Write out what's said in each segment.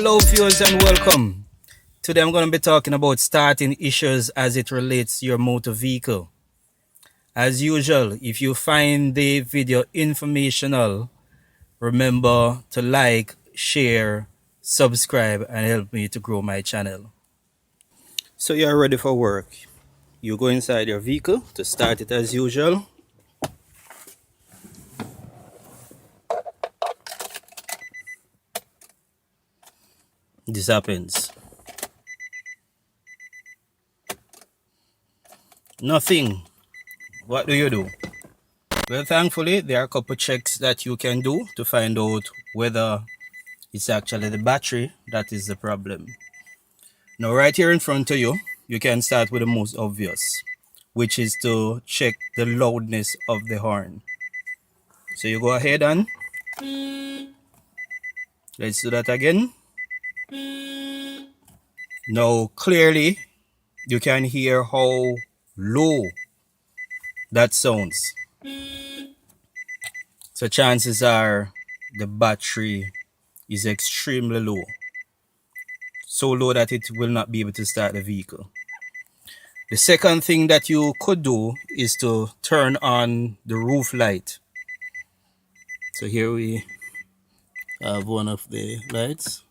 Hello viewers and welcome. Today I'm going to be talking about starting issues as it relates to your motor vehicle. As usual, if you find the video informational, remember to like, share, subscribe and help me to grow my channel. So you're ready for work. You go inside your vehicle to start it as usual. This happens. Nothing. What do you do? Well, thankfully, there are a couple checks that you can do to find out whether it's actually the battery that is the problem. Now, right here in front of you, you can start with the most obvious, which is to check the loudness of the horn. So you go ahead and let's do that again. Now, clearly, you can hear how low that sounds. So chances are the battery is extremely low. So low that it will not be able to start the vehicle. The second thing that you could do is to turn on the roof light. So here we have one of the lights,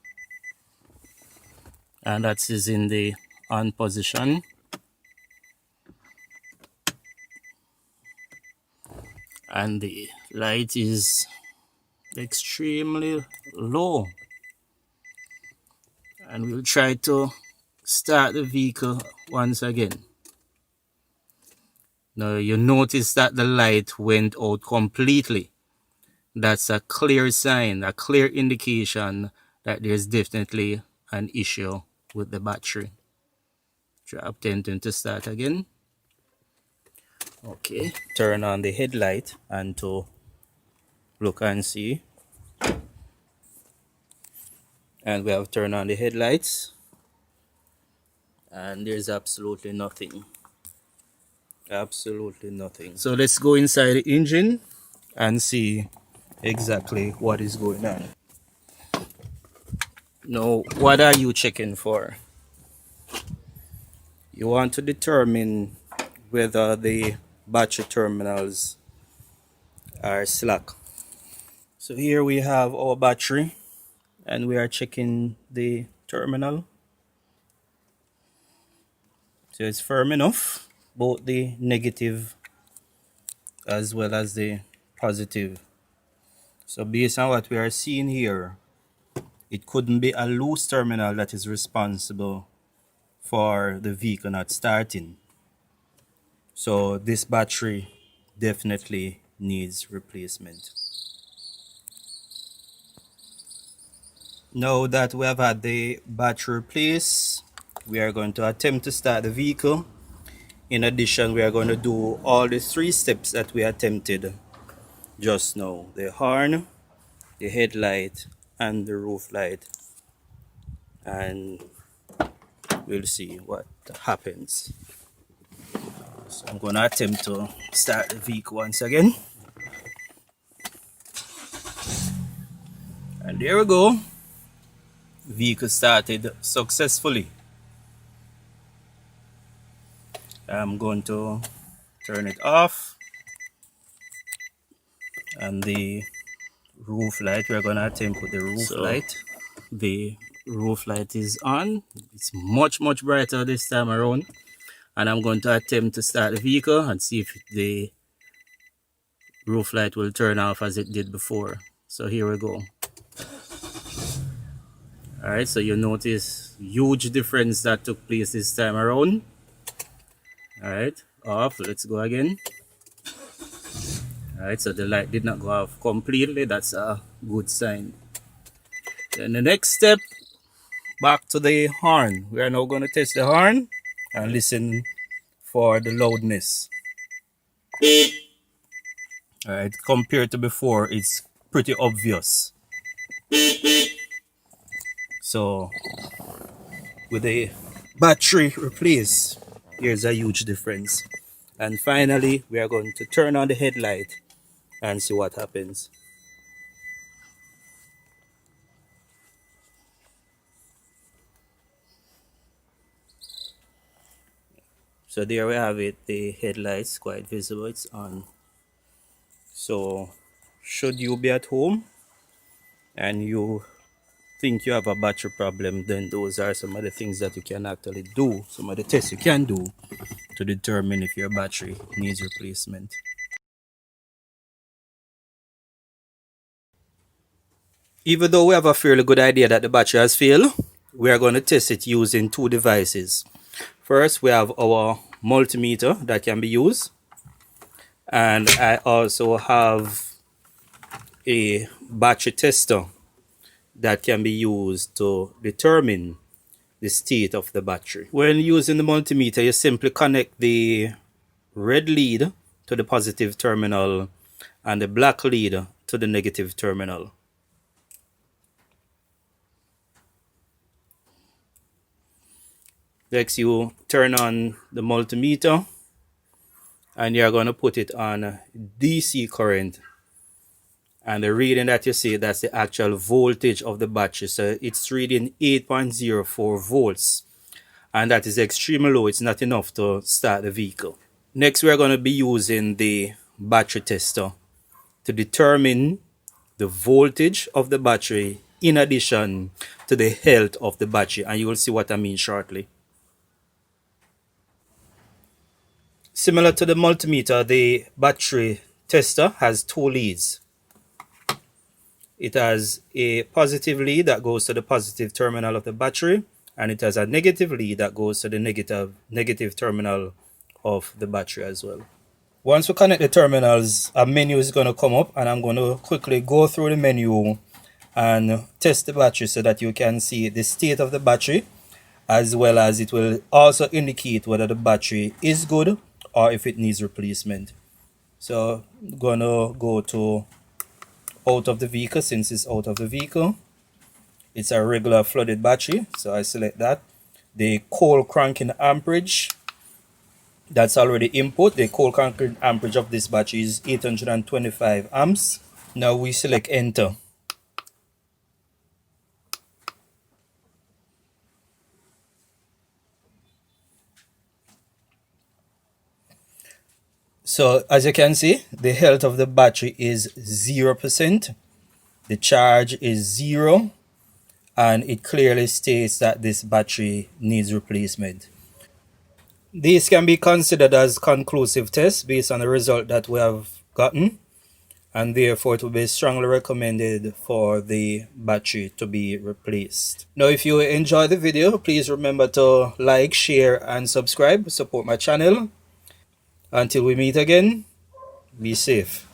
and that is in the on position. And the light is extremely low. And we'll try to start the vehicle once again. Now you notice that the light went out completely. That's a clear sign, a clear indication that there's definitely an issue with the battery. Try attempting to start again. Okay, turn on the headlight and to look and see. And we have turned on the headlights and there's absolutely nothing. Absolutely nothing. So let's go inside the engine and see exactly what is going on. Now, what are you checking for? You want to determine whether the battery terminals are slack. So here we have our battery and we are checking the terminal. So it's firm enough, both the negative as well as the positive. So based on what we are seeing here, it couldn't be a loose terminal that is responsible for the vehicle not starting. So this battery definitely needs replacement. Now that we have had the battery replaced, we are going to attempt to start the vehicle. In addition, we are going to do all the 3 steps that we attempted just now: the horn, the headlight and the roof light, and we'll see what happens. So I'm going to attempt to start the vehicle once again, and there we go. Vehicle started successfully. I'm going to turn it off, and the roof light, we're going to attempt with the roof light. The roof light is on. It's much brighter this time around, and I'm going to attempt to start the vehicle and see if the roof light will turn off as it did before. So here we go. Alright, so you notice huge difference that took place this time around. Alright, off. Let's go again. Alright, so the light did not go off completely. That's a good sign. Then the next step, back to the horn. We are now going to test the horn and listen for the loudness. Alright, compared to before, it's pretty obvious. So with the battery replaced, here's a huge difference. And finally, we are going to turn on the headlight and see what happens. So there we have it, the headlights quite visible, it's on. So should you be at home and you think you have a battery problem, then those are some of the things that you can actually do, some of the tests you can do to determine if your battery needs replacement. Even though we have a fairly good idea that the battery has failed, we are going to test it using two devices. First, we have our multimeter that can be used, and I also have a battery tester that can be used to determine the state of the battery. When using the multimeter, you simply connect the red lead to the positive terminal and the black lead to the negative terminal. Next, you turn on the multimeter and you're going to put it on DC current, and the reading that you see, that's the actual voltage of the battery. So it's reading 8.04 volts, and that is extremely low. It's not enough to start the vehicle. Next, we're going to be using the battery tester to determine the voltage of the battery in addition to the health of the battery, and you will see what I mean shortly. Similar to the multimeter, the battery tester has two leads. It has a positive lead that goes to the positive terminal of the battery, and it has a negative lead that goes to the negative terminal of the battery as well. Once we connect the terminals, a menu is going to come up, and I'm going to quickly go through the menu and test the battery so that you can see the state of the battery, as well as it will also indicate whether the battery is good or if it needs replacement. So I'm going to go to out of the vehicle. Since it's out of the vehicle, it's a regular flooded battery, so I select that. The cold cranking amperage, that's already input. The cold cranking amperage of this battery is 825 amps. Now we select enter. So as you can see, the health of the battery is 0%. The charge is 0, and it clearly states that this battery needs replacement. These can be considered as conclusive tests based on the result that we have gotten, and therefore it will be strongly recommended for the battery to be replaced. Now, if you enjoyed the video, please remember to like, share, and subscribe. Support my channel. Until we meet again, be safe.